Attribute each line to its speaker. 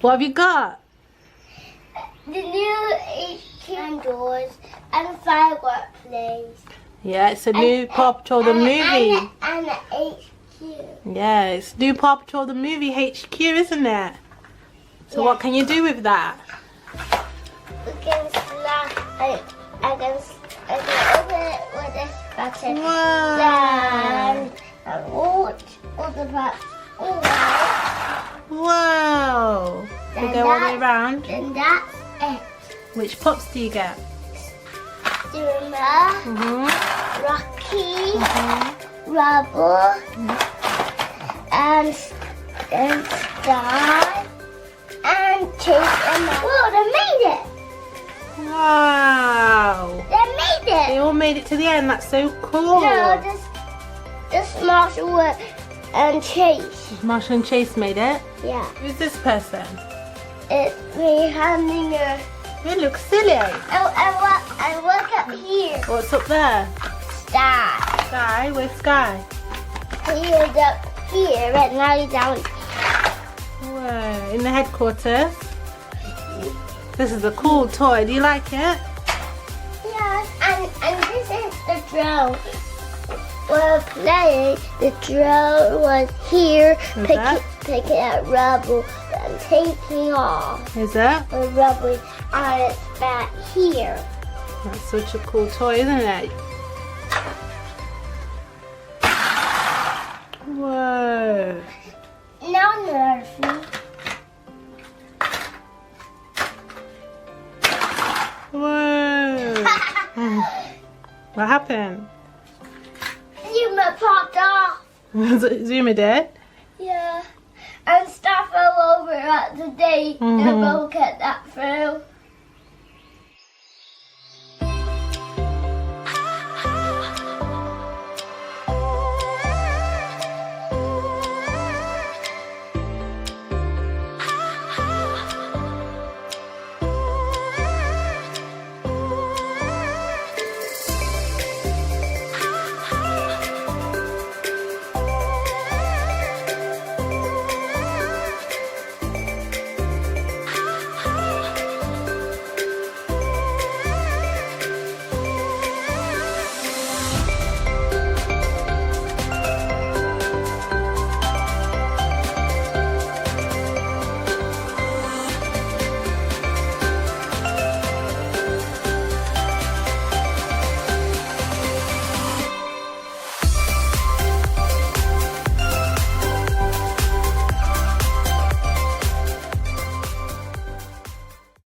Speaker 1: What have you got?
Speaker 2: The new HQ doors and firework place.
Speaker 1: Yeah, it's a new Paw Patrol the movie.
Speaker 2: And the HQ.
Speaker 1: Yeah, it's new Paw Patrol the movie HQ, isn't it? So
Speaker 2: Yeah.
Speaker 1: what can you do with that?
Speaker 2: We can slide. I can open it with this button.
Speaker 1: Wow.
Speaker 2: And watch all the parts.
Speaker 1: Wow. We
Speaker 2: And
Speaker 1: go all the way around.
Speaker 2: And that's it.
Speaker 1: Which pops do you get?
Speaker 2: Zuma, Rocky, Rubble, and Star, and Chase and Whoa, they made it!
Speaker 1: Wow.
Speaker 2: They made it!
Speaker 1: They all made it to the end. That's so cool.
Speaker 2: No, this Marshall and Chase.
Speaker 1: Marshall and Chase made it.
Speaker 2: Yeah.
Speaker 1: Who's this person?
Speaker 2: It's Mayor Humdinger.
Speaker 1: It looks silly.
Speaker 2: And look up here.
Speaker 1: What's up there?
Speaker 2: Star.
Speaker 1: Sky? Where's Sky?
Speaker 2: He was up here, and now he's down.
Speaker 1: Whoa, in the headquarters. This is a cool toy. Do you like it?
Speaker 2: Yes, and this is the drone. We're playing. The drone was here, picking up rubble and taking off.
Speaker 1: Is it?
Speaker 2: The rubble on its back here.
Speaker 1: That's such a cool toy, isn't it? Whoa.
Speaker 2: Now Nerfy.
Speaker 1: Whoa. What happened?
Speaker 2: Zuma popped off.
Speaker 1: Zuma did?
Speaker 2: Yeah. And stuff all over at the day. The boat cut that through.